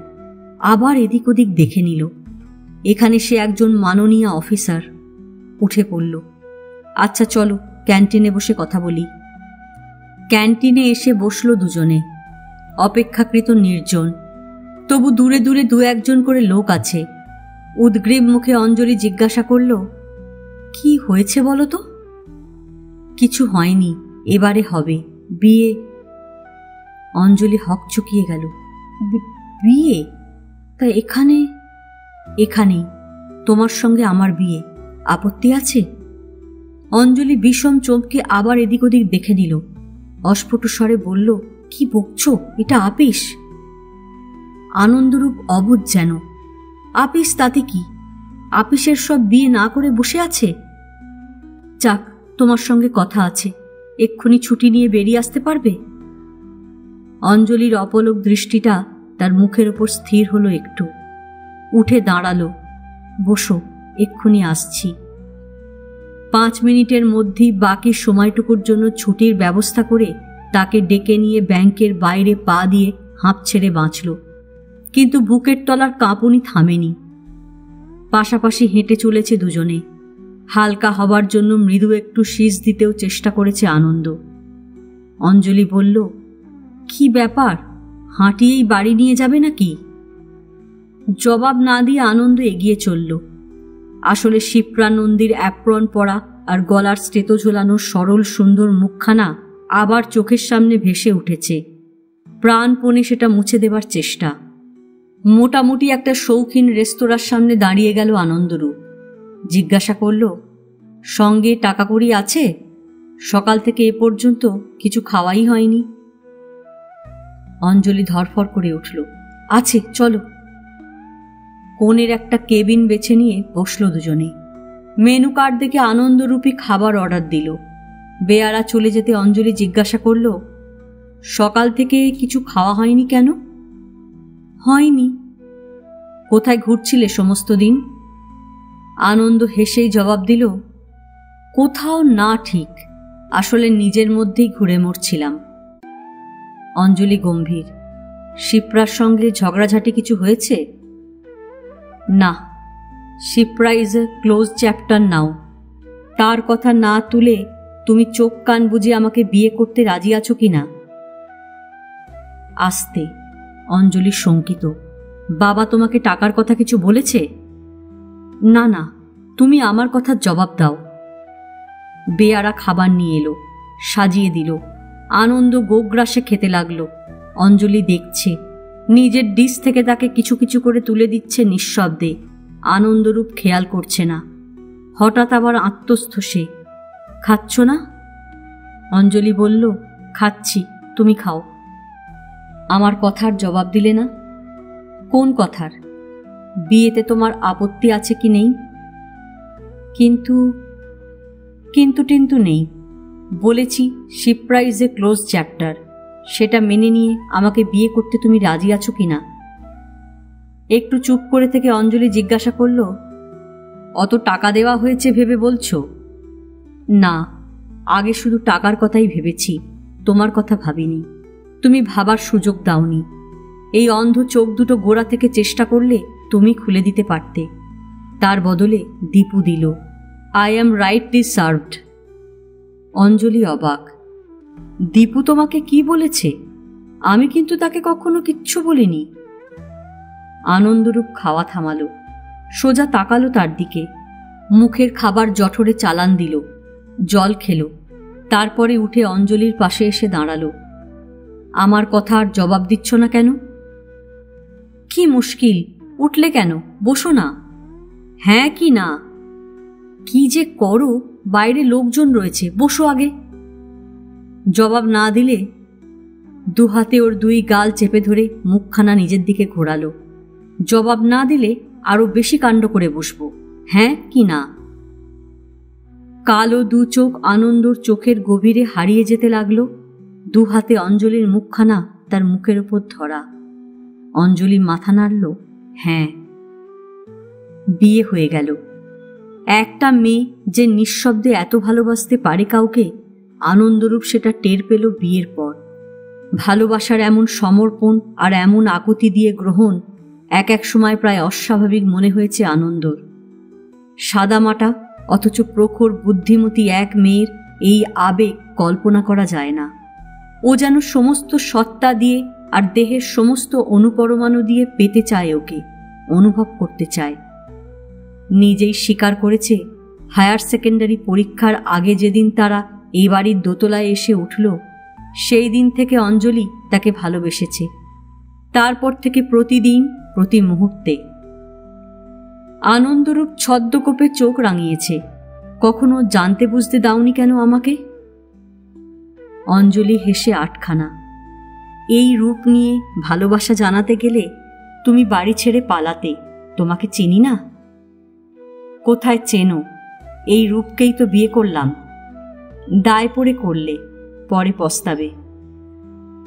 আবার এদিক ওদিক দেখে নিল। এখানে সে একজন মাননীয় অফিসার। উঠে পড়ল। আচ্ছা চলো, ক্যান্টিনে বসে কথা বলি। ক্যান্টিনে এসে বসল দুজনে। অপেক্ষাকৃত নির্জন, তবু দূরে দূরে 2-1 করে লোক আছে। উদ্গ্রীব মুখে অঞ্জলি জিজ্ঞাসা করল, কি হয়েছে বলো তো? কিছু হয়নি, এবারে হবে বিয়ে। অঞ্জলি হকচকিয়ে গেল। বিয়ে? তা এখানেই তোমার সঙ্গে আমার বিয়ে, আপত্তি আছে? অঞ্জলি বিষম চমকে আবার এদিক ওদিক দেখে নিল। অস্ফুট স্বরে বলল, কি বকছো? এটা আপিস। আনন্দরূপ অবুঝ যেন। আপিস তাতে কি? আপিসের সব বিয়ে না করে বসে আছে। যাক, তোমার সঙ্গে কথা আছে, এক্ষুনি ছুটি নিয়ে বেরিয়ে আসতে পারবে? অঞ্জলির অপলক দৃষ্টিটা তার মুখের ওপর স্থির হলো একটু। উঠে দাঁড়ালো। বসো, এক্ষুনি আসছি। 5 মিনিটের মধ্যেই বাকি সময়টুকুর জন্য ছুটির ব্যবস্থা করে তাকে ডেকে নিয়ে ব্যাংকের বাইরে পা দিয়ে হাঁপ ছেড়ে বাঁচল। কিন্তু বুকের তলার কাঁপুনি থামেনি। পাশাপাশি হেঁটে চলেছে দুজনে। হালকা হবার জন্য মৃদু একটু শীষ দিতেও চেষ্টা করেছে আনন্দ। অঞ্জলি বলল, কি ব্যাপার, হাঁটিয়েই বাড়ি নিয়ে যাবে নাকি? জবাব না দিয়ে আনন্দ এগিয়ে চলল। আসলে শিপ্রা নন্দীর অ্যাপ্রন পরা আর গলার স্টেতো ঝোলানো সরল সুন্দর মুখখানা আবার চোখের সামনে ভেসে উঠেছে। প্রাণপণে সেটা মুছে দেবার চেষ্টা। মোটামুটি একটা শৌখিন রেস্তোরাঁর সামনে দাঁড়িয়ে গেল আনন্দরূপ। জিজ্ঞাসা করল, সঙ্গে টাকা কড়ি আছে? সকাল থেকে এ পর্যন্ত কিছু খাওয়াই হয়নি। অঞ্জলি ধরফর করে উঠল, আছে, চলো। কোণের একটা কেবিন বেছে নিয়ে বসল দুজনে। মেনু কার্ড দেখে আনন্দরূপী খাবার অর্ডার দিল। বেয়ারা চলে যেতে অঞ্জলি জিজ্ঞাসা করল, সকাল থেকে কিছু খাওয়া হয়নি কেন? হয়নি। কোথায় ঘুরছিলে সমস্ত দিন? আনন্দ হেসেই জবাব দিল, কোথাও না ঠিক, আসলে নিজের মধ্যেই ঘুরে মরছিলাম। অঞ্জলি গম্ভীর, শিপ্রার সঙ্গে ঝগড়াঝাটি কিছু হয়েছে? না, Shipra is a close chapter now. তার কথা না তুলে তুমি চোখ কান বুঝে আমাকে বিয়ে করতে রাজি আছো কিনা? আস্তে। অঞ্জলি শঙ্কিত, বাবা তোমাকে টাকার কথা কিছু বলেছে? না না, তুমি আমার কথার জবাব দাও। বেয়ারা খাবার নিয়ে এলো, সাজিয়ে দিল। আনন্দ গোগ্রাসে খেতে লাগলো। অঞ্জলি দেখছে, নিজের ডিশ থেকে তাকে কিছু কিছু করে তুলে দিচ্ছে নিঃশব্দে। আনন্দরূপ খেয়াল করছে না। হঠাৎ আবার আত্মস্থ সে। খাচ্ছ না? অঞ্জলি বলল, খাচ্ছি, তুমি খাও। আমার কথার জবাব দিলে না। কোন কথার? বিয়েতে তোমার আপত্তি আছে কি নেই? কিন্তু টিন্তু নেই। বলেছি Shipra is a close chapter, সেটা মেনে নিয়ে আমাকে বিয়ে করতে তুমি রাজি আছো কিনা? একটু চুপ করে থেকে অঞ্জলি জিজ্ঞাসা করল, অত টাকা দেওয়া হয়েছে ভেবে বলছো? না, আগে শুধু টাকার কথাই ভেবেছি, তোমার কথা ভাবিনি। তুমি ভাবার সুযোগ দাওনি। এই অন্ধ চোখ দুটো গোড়া থেকে চেষ্টা করলে তুমি খুলে দিতে পারতে। তার বদলে দীপু দিল। I am rightly served. Anjali অবাক। দীপু তোমাকে কি বলেছে? আমি কিন্তু তাকে কখনো কিচ্ছু বলিনি। আনন্দরূপ খাওয়া থামালো, সোজা তাকালো তার দিকে। মুখের খাবার জঠরে চালান দিল, জল খেল। তারপরে উঠে অঞ্জলির পাশে এসে দাঁড়ালো। আমার কথা আর জবাব দিচ্ছ না কেন? কি মুশকিল, উঠলে কেন? বসো না। হ্যাঁ কি না? কি যে করো, বাইরে লোকজন রয়েছে, বসো আগে। জবাব না দিলে দুহাতে ওর 2 গাল চেপে ধরে মুখখানা নিজের দিকে ঘোরালো। জবাব না দিলে আরো বেশি কাণ্ড করে বসবো। হ্যাঁ কি না? কালো 2 চোখ আনন্দর চোখের গভীরে হারিয়ে যেতে লাগলো। দুহাতে অঞ্জলির মুখখানা তার মুখের ওপর ধরা। অঞ্জলি মাথা নাড়ল। হ্যাঁ। বিয়ে হয়ে গেল। একটা মেয়ে যে নিঃশব্দে এত ভালোবাসতে পারে কাউকে, আনন্দরূপ সেটা টের পেল বিয়ের পর। ভালোবাসার এমন সমর্পণ আর এমন আকুতি দিয়ে গ্রহণ এক সময় প্রায় অস্বাভাবিক মনে হয়েছে আনন্দর। সাদামাটা অথচ প্রখর বুদ্ধিমতী এক মেয়ের এই আবেগ কল্পনা করা যায় না। ও যেন সমস্ত সত্তা দিয়ে আর দেহের সমস্ত অনুপরমাণু দিয়ে পেতে চায় ওকে, অনুভব করতে চায়। নিজেই স্বীকার করেছে, হায়ার সেকেন্ডারি পরীক্ষার আগে যেদিন তারা এই বাড়ির দোতলায় এসে উঠল, সেই দিন থেকে অঞ্জলি তাকে ভালোবেসেছে, তারপর থেকে প্রতিদিন, প্রতি মুহূর্তে। আনন্দরূপ ছদ্মকোপে চোখ রাঙিয়েছে। কখনো জানতে বুঝতে দাওনি কেন আমাকে? অঞ্জলি হেসে আটখানা। এই রূপ নিয়ে ভালোবাসা জানাতে গেলে তুমি বাড়ি ছেড়ে পালাতে। তোমাকে চিনি না? কোথায় চেনো? এই রূপকেই তো বিয়ে করলাম। দায় পড়ে করলে, পরে পস্তাবে।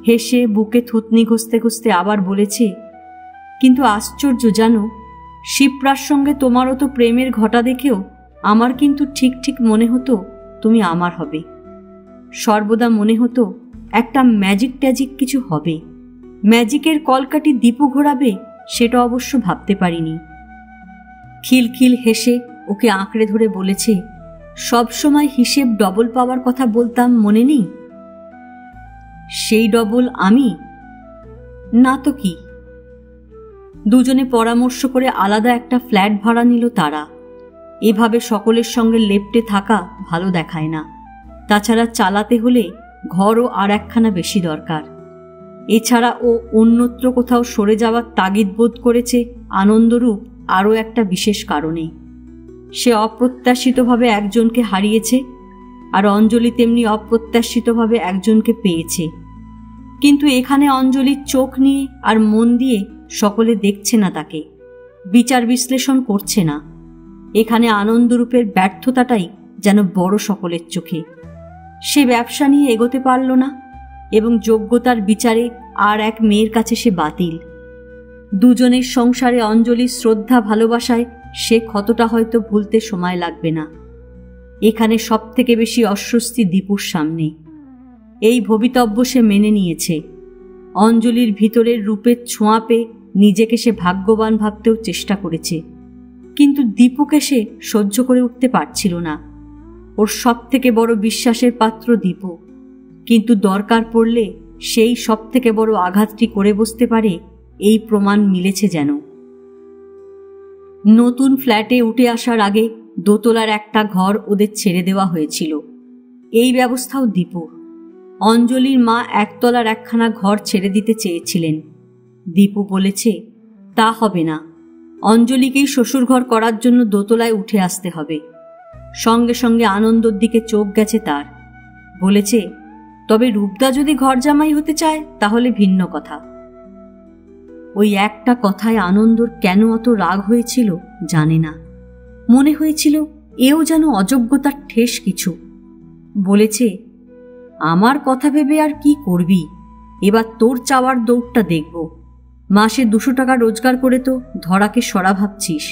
হেসে বুকে থুতনি ঘষতে ঘষতে আবার বলেছে, কিন্তু আশ্চর্য জানো, শিপ্রার সঙ্গে তোমারও তো প্রেমের ঘটা দেখেও আমার কিন্তু ঠিক ঠিক মনে হতো তুমি আমার হবে। সর্বদা মনে হতো একটা ম্যাজিক ট্যাজিক কিছু হবে। ম্যাজিকের কলকাঠি দীপু ঘোরাবে সেটা অবশ্য ভাবতে পারিনি। খিলখিল হেসে ওকে আঁকড়ে ধরে বলেছে, সবসময় হিসেব ডবল পাওয়ার কথা বলতাম, মনে নেই? সেই ডবল আমি না তো কি। দুজনে পরামর্শ করে আলাদা একটা ফ্ল্যাট ভাড়া নিল তারা। এভাবে সকলের সঙ্গে লেপ্টে থাকা ভালো দেখায় না। তাছাড়া চালাতে হলে ঘরও আর একখানা বেশি দরকার। এছাড়া ও অন্যত্র কোথাও সরে যাওয়ার তাগিদ বোধ করেছে আনন্দরূপ আরও একটা বিশেষ কারণে। সে অপ্রত্যাশিতভাবে একজনকে হারিয়েছে, আর অঞ্জলি তেমনি অপ্রত্যাশিতভাবে একজনকে পেয়েছে। কিন্তু এখানে অঞ্জলির চোখ নিয়ে আর মন দিয়ে সকলে দেখছে না তাকে, বিচার বিশ্লেষণ করছে না। এখানে আনন্দরূপের ব্যর্থতাটাই যেন বড় সকলের চোখে। সে ব্যবসা নিয়ে এগোতে পারল না এবং যোগ্যতার বিচারে আর এক মেয়ের কাছে সে বাতিল। দুজনের সংসারে অঞ্জলির শ্রদ্ধা ভালোবাসায় সে ক্ষতটা হয়তো ভুলতে সময় লাগবে না। এখানে সব থেকে বেশি অস্বস্তি দীপুর সামনে। এই ভবিতব্য সে মেনে নিয়েছে। অঞ্জলির ভিতরের রূপের ছোঁয়া পেয়ে নিজেকে সে ভাগ্যবান ভাবতেও চেষ্টা করেছে, কিন্তু দীপুকে সে সহ্য করে উঠতে পারছিল না। ওর সব থেকে বড় বিশ্বাসের পাত্র দীপু, কিন্তু দরকার পড়লে সেই সব থেকে বড় আঘাতটি করে বসতে পারে, এই প্রমাণ মিলেছে যেন। নতুন ফ্ল্যাটে উঠে আসার আগে দোতলার একটা ঘর ওদের ছেড়ে দেওয়া হয়েছিল। এই ব্যবস্থাও দীপুর। অঞ্জলির মা একতলার একখানা ঘর ছেড়ে দিতে চেয়েছিলেন। দীপু বলেছে, তা হবে না, অঞ্জলিকেই শ্বশুর ঘর করার জন্য দোতলায় উঠে আসতে হবে। সঙ্গে সঙ্গে আনন্দর দিকে চোখ গেছে তার। বলেছে, তবে রূপদা যদি ঘর জামাই হতে চায় তাহলে ভিন্ন কথা। ওই একটা কথায় আনন্দর কেন অত রাগ হয়েছিল জানে না। মনে হয়েছিল এও যেন অযোগ্যতার ঠেস কিছু। বলেছে, আমার কথা ভেবে আর কি করবি, এবার তোর চাওয়ার দৌড়টা দেখব। মাসে 200 টাকা রোজগার করে তো ধরাকে সরা ভাবছিস।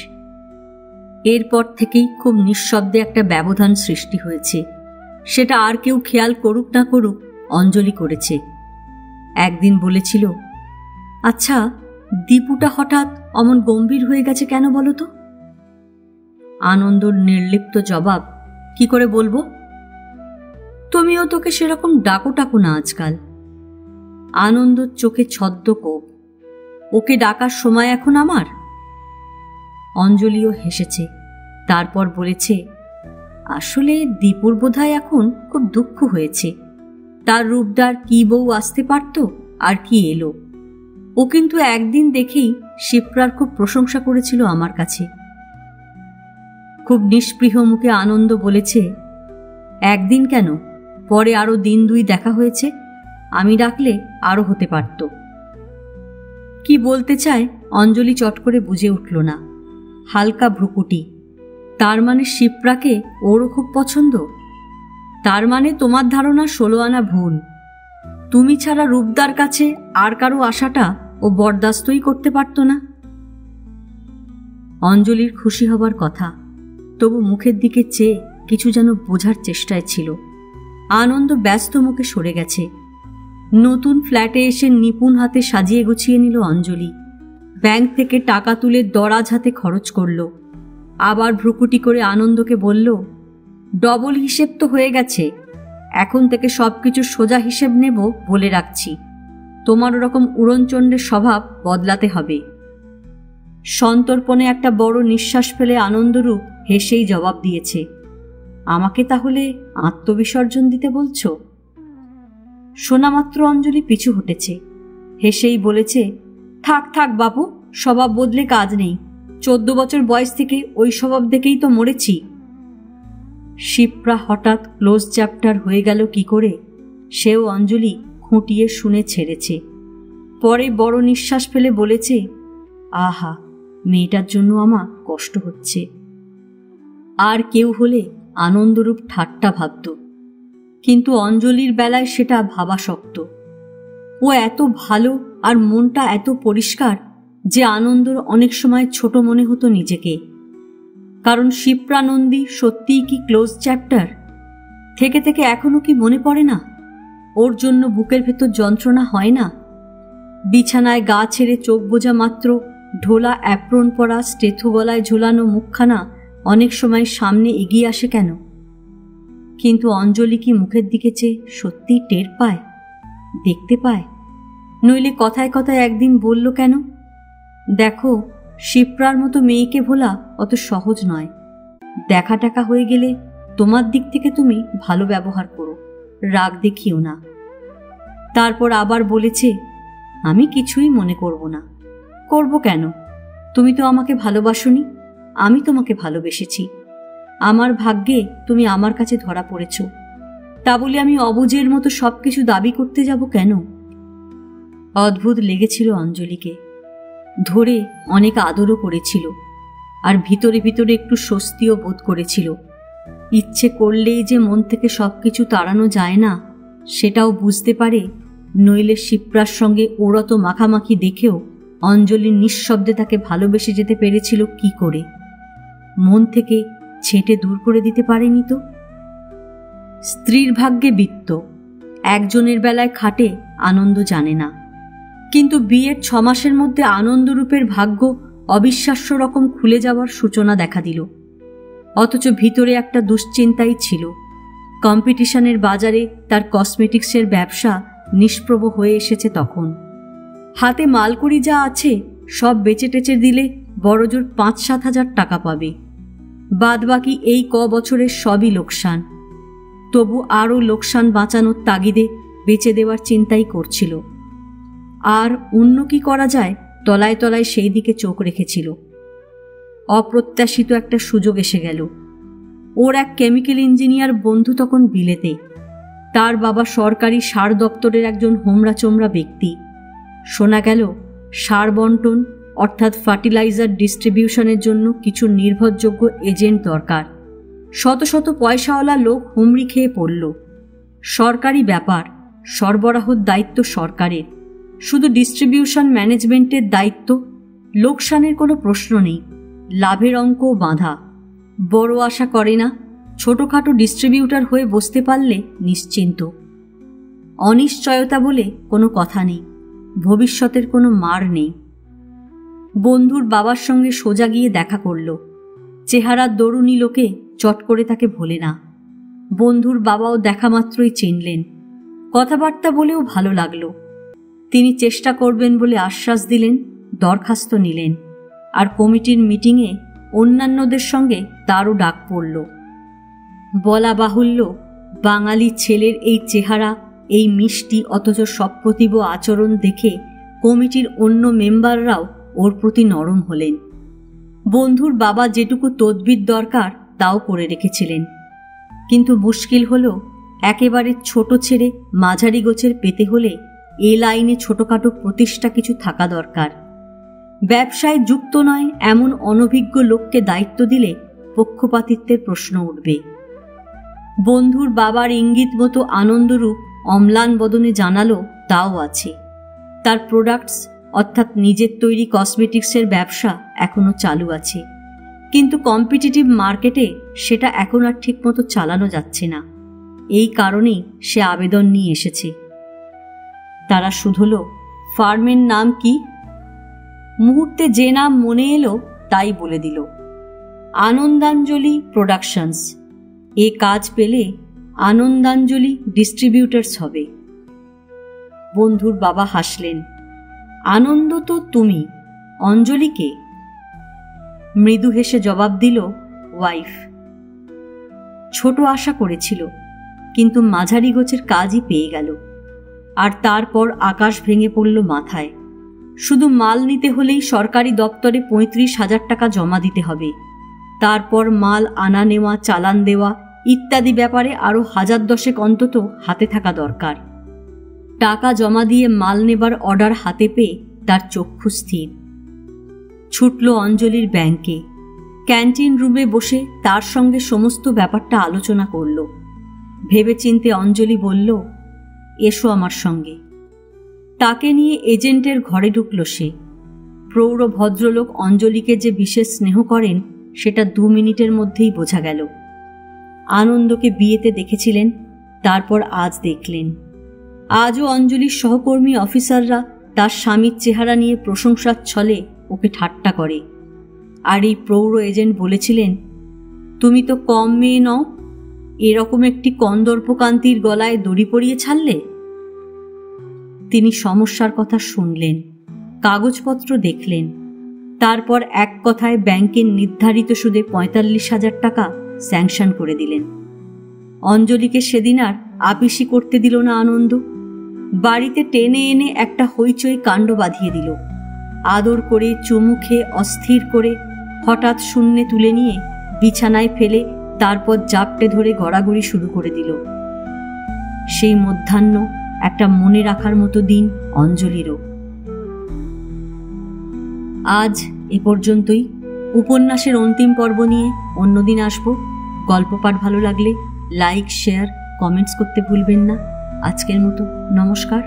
এরপর থেকেই খুব নিঃশব্দে একটা ব্যবধান সৃষ্টি হয়েছে। সেটা আর কেউ খেয়াল করুক না করুক, অঞ্জলি করেছে। একদিন বলেছিল, আচ্ছা দীপুটা হঠাৎ অমন গম্ভীর হয়ে গেছে কেন বলো তো? আনন্দর নির্লিপ্ত জবাব, কি করে বলবো? তুমিও তোকে সেরকম ডাকো টাকো না আজকাল। আনন্দর চোখে ছদ্ম কোপ। ওকে ডাকার সময় এখন আমার? অঞ্জলিও হেসেছে। তারপর বলেছে, আসলে দীপুর বোধহয় এখন খুব দুঃখ হয়েছে। তার রূপদার কি বউ আসতে পারত আর কি এলো। ও কিন্তু একদিন দেখেই শিপ্রার খুব প্রশংসা করেছিল আমার কাছে। খুব নিষ্পৃহ মুখে আনন্দ বলেছে, একদিন কেন, পরে আরো দিন 2 দেখা হয়েছে। আমি ডাকলে আরো হতে পারত। কি বলতে চায় অঞ্জলি চট করে বুঝে উঠল না। হালকা ভ্রুকুটি। তার মানে শিপ্রাকে ওরও খুব পছন্দ? তার মানে তোমার ধারণা 16 আনা ভুল। তুমি ছাড়া রূপদার কাছে আর কারো আশাটা ও বরদাস্তই করতে পারত না। অঞ্জলির খুশি হবার কথা, তবু মুখের দিকে চেয়ে কিছু যেন বোঝার চেষ্টায় ছিল। আনন্দ ব্যস্ত মুখে সরে গেছে। নতুন ফ্ল্যাটে এসে নিপুণ হাতে সাজিয়ে গুছিয়ে নিল অঞ্জলি। ব্যাংক থেকে টাকা তুলে দরাজ হাতে খরচ করল। আবার ভ্রুকুটি করে আনন্দকে বলল, ডবল হিসেব তো হয়ে গেছে, এখন থেকে সবকিছু সোজা হিসেব নেব বলে রাখছি। তোমার ওরকম উড়নচণ্ডের স্বভাব বদলাতে হবে। সন্তর্পণে একটা বড় নিঃশ্বাস ফেলে আনন্দরূপ হেসেই জবাব দিয়েছে, আমাকে তাহলে আত্মবিসর্জন দিতে বলছো? শোনামাত্র অঞ্জলি পিছু হটেছে। হেসেই বলেছে, থাক থাক বাপু, স্বভাব বদলে কাজ নেই। 14 বছর বয়স থেকে ওই স্বভাব দেখেই তো মরেছি। শিপ্রা হঠাৎ ক্লোজ চ্যাপ্টার হয়ে গেল কি করে, সেও অঞ্জলি খুঁটিয়ে শুনে ছেড়েছে। পরে বড় নিঃশ্বাস ফেলে বলেছে, আহা, মেয়েটার জন্য আমার কষ্ট হচ্ছে। আর কেউ হলে আনন্দরূপ ঠাট্টা ভাবত, কিন্তু অঞ্জলির বেলায় সেটা ভাবা শক্ত। ও এত ভালো আর মনটা এত পরিষ্কার যে আনন্দর অনেক সময় ছোট মনে হতো নিজেকে। কারণ শিপ্রা নন্দী সত্যিই কি ক্লোজ চ্যাপ্টার? থেকে থেকে এখনো কি মনে পড়ে না? ওর জন্য বুকের ভেতর যন্ত্রণা হয় না? বিছানায় গা ছেড়ে চোখ বোঝা মাত্র ঢোলা অ্যাপ্রন পরা স্টেথো গলায় ঝোলানো মুখখানা অনেক সময় সামনে এগিয়ে আসে কেন? কিন্তু অঞ্জলি কি মুখের দিকে চেয়ে সত্যিই টের পায়, দেখতে পায়? নইলে কথায় কথায় একদিন বলল কেন, দেখো, শিপ্রার মতো মেয়েকে ভোলা অত সহজ নয়। দেখা টাকা হয়ে গেলে তোমার দিক থেকে তুমি ভালো ব্যবহার করো, রাগ দেখিও না। তারপর আবার বলেছে, আমি কিছুই মনে করব না। করব কেন? তুমি তো আমাকে ভালোবাসোনি, আমি তোমাকে ভালোবেসেছি। আমার ভাগ্যে তুমি আমার কাছে ধরা পড়েছ, তা বলে আমি অবুঝের মতো সবকিছু দাবি করতে যাব কেন? অদ্ভুত লেগেছিল অঞ্জলিকে, ধরে অনেক আদরও করেছিল, আর ভিতরে ভিতরে একটু স্বস্তিও বোধ করেছিল। ইচ্ছে করলেই যে মন থেকে সবকিছু তাড়ানো যায় না, সেটাও বুঝতে পারে। নইলে শিপ্রার সঙ্গে ওরত মাখামাখি দেখেও অঞ্জলি নিঃশব্দে তাকে ভালোবেসে যেতে পেরেছিল কি করে? মন থেকে ছেঁটে দূর করে দিতে পারেনি তো? স্ত্রীর ভাগ্যে বিত্ত, একজনের বেলায় খাটে, আনন্দ জানে না। কিন্তু বিয়ের 6 মাসের মধ্যে আনন্দরূপের ভাগ্য অবিশ্বাস্য রকম খুলে যাওয়ার সূচনা দেখা দিল। অথচ ভিতরে একটা দুশ্চিন্তাই ছিল। কম্পিটিশনের বাজারে তার কসমেটিক্সের ব্যবসা নিষ্প্রভ হয়ে এসেছে তখন। হাতে মালকুড়ি যা আছে সব বেচে টেচে দিলে বড়জোর 5-7 হাজার টাকা পাবে। বাদবাকি এই বছরের সবই লোকসান। তবু আরও লোকসান বাঁচানোর তাগিদে বেচে দেওয়ার চিন্তাই করছিল। আর অন্য কি করা যায়, তলায় তলায় সেই দিকে চোখ রেখেছিল। অপ্রত্যাশিত একটা সুযোগ এসে গেল। ওর এক কেমিক্যাল ইঞ্জিনিয়ার বন্ধু তখন বিলেতে। তার বাবা সরকারি সার দপ্তরের একজন হোমরা চোমরা ব্যক্তি। শোনা গেল সার বন্টন অর্থাৎ ফার্টিলাইজার ডিস্ট্রিবিউশনের জন্য কিছু নির্ভরযোগ্য এজেন্ট দরকার। শত শত পয়সাওয়ালা লোক হুমড়ি খেয়ে পড়ল। সরকারি ব্যাপার, সরবরাহর দায়িত্ব সরকারের, শুধু ডিস্ট্রিবিউশন ম্যানেজমেন্টের দায়িত্ব। লোকসানের কোনো প্রশ্ন নেই, লাভের অঙ্কও বাঁধা। বড় আশা করে না, ছোটখাটো ডিস্ট্রিবিউটর হয়ে বসতে পারলে নিশ্চিন্ত। অনিশ্চয়তা বলে কোনো কথা নেই, ভবিষ্যতের কোনো মার নেই। বন্ধুর বাবার সঙ্গে সোজা গিয়ে দেখা করল। চেহারার দরুণী লোকে চট করে তাকে ভোলে না। বন্ধুর বাবাও দেখা মাত্রই চিনলেন। কথাবার্তা বলেও ভালো লাগলো। তিনি চেষ্টা করবেন বলে আশ্বাস দিলেন, দরখাস্ত নিলেন। আর কমিটির মিটিংয়ে অন্যান্যদের সঙ্গে তারও ডাক পড়ল। বলা বাহুল্য, বাঙালি ছেলের এই চেহারা, এই মিষ্টি অথচ সপ্রতিভ আচরণ দেখে কমিটির অন্য মেম্বাররাও ওর প্রতি নরম হলেন। বন্ধুর বাবা যেটুকু তদবির দরকার তাও করে রেখেছিলেন। কিন্তু মুশকিল হলো, একেবারে ছোট ছেড়ে মাঝারি গোছের পেতে হলে এ লাইনে ছোটখাটো প্রতিষ্ঠা কিছু থাকা দরকার। ব্যবসায় যুক্ত নয় এমন অনভিজ্ঞ লোককে দায়িত্ব দিলে পক্ষপাতিত্বের প্রশ্ন উঠবে। বন্ধুর বাবার ইঙ্গিত মতো আনন্দরূপ অম্লান বদনে জানালো তাও আছে। তার প্রোডাক্টস অর্থাৎ নিজের তৈরি কসমেটিক্সের ব্যবসা এখনো চালু আছে, কিন্তু কম্পিটিটিভ মার্কেটে সেটা এখন আর ঠিকমতো চালানো যাচ্ছে না। এই কারণেই সে আবেদন নিয়ে এসেছে। তারা শুধল, ফার্মের নাম কি? মুহূর্তে যে নাম মনে এলো তাই বলে দিল, আনন্দাঞ্জলি প্রোডাকশনস। এ কাজ পেলে আনন্দাঞ্জলি ডিস্ট্রিবিউটার্স হবে। বন্ধুর বাবা হাসলেন। আনন্দ তো তুমি, অঞ্জলিকে? মৃদু হেসে জবাব দিল ওয়াইফ। ছোট আশা করেছিল, কিন্তু মাঝারি গোছের কাজই পেয়ে গেল। আর তারপর আকাশ ভেঙে পড়ল মাথায়। শুধু মাল নিতে হলেই সরকারি দপ্তরে 35,000 টাকা জমা দিতে হবে। তারপর মাল আনা নেওয়া, চালান দেওয়া ইত্যাদি ব্যাপারে আরও 1010 অন্তত হাতে থাকা দরকার। টাকা জমা দিয়ে মাল নেবার অর্ডার হাতে পেয়ে তার চক্ষু স্থির। ছুটল অঞ্জলির ব্যাংকে। ক্যান্টিন রুমে বসে তার সঙ্গে সমস্ত ব্যাপারটা আলোচনা করল। ভেবেচিন্তে অঞ্জলি বলল, এসো আমার সঙ্গে। তাকে নিয়ে এজেন্টের ঘরে ঢুকল সে। প্রৌঢ় ভদ্রলোক অঞ্জলিকে যে বিশেষ স্নেহ করেন সেটা 2 মিনিটের মধ্যেই বোঝা গেল। আনন্দকে বিয়েতে দেখেছিলেন, তারপর আজ দেখলেন। আজও অঞ্জলির সহকর্মী অফিসাররা তার স্বামীর চেহারা নিয়ে প্রশংসার ছলে ওকে ঠাট্টা করে। আর এই প্রৌঢ় এজেন্ট বলেছিলেন, তুমি তো কম মেয়ে নও, এরকম একটি কন্দর্পকান্তির গলায় দড়ি পরিয়ে ছাড়লে। তিনি সমস্যার কথা শুনলেন, কাগজপত্র দেখলেন, তারপর এক কথায় ব্যাংকের নির্ধারিত সুদে 45,000 টাকা স্যাংশন করে দিলেন। অঞ্জলিকে সেদিন আর আপিসি করতে দিল না আনন্দ। বাড়িতে টেনে এনে একটা হইচই কাণ্ড বাঁধিয়ে দিল। আদর করে, চুমু খেয়ে, অস্থির করে হঠাৎ শূন্যে তুলে নিয়ে বিছানায় ফেলে তারপর জাপটে ধরে গড়াগড়ি শুরু করে দিল। সেই মধ্যাহ্ন একটা মনে রাখার মতো দিন অঞ্জলিরও। আজ এ পর্যন্তই। উপন্যাসের অন্তিম পর্ব নিয়ে অন্যদিন আসব। গল্প পাঠ ভালো লাগলে লাইক, শেয়ার, কমেন্টস করতে ভুলবেন না। আজকের মতো নমস্কার।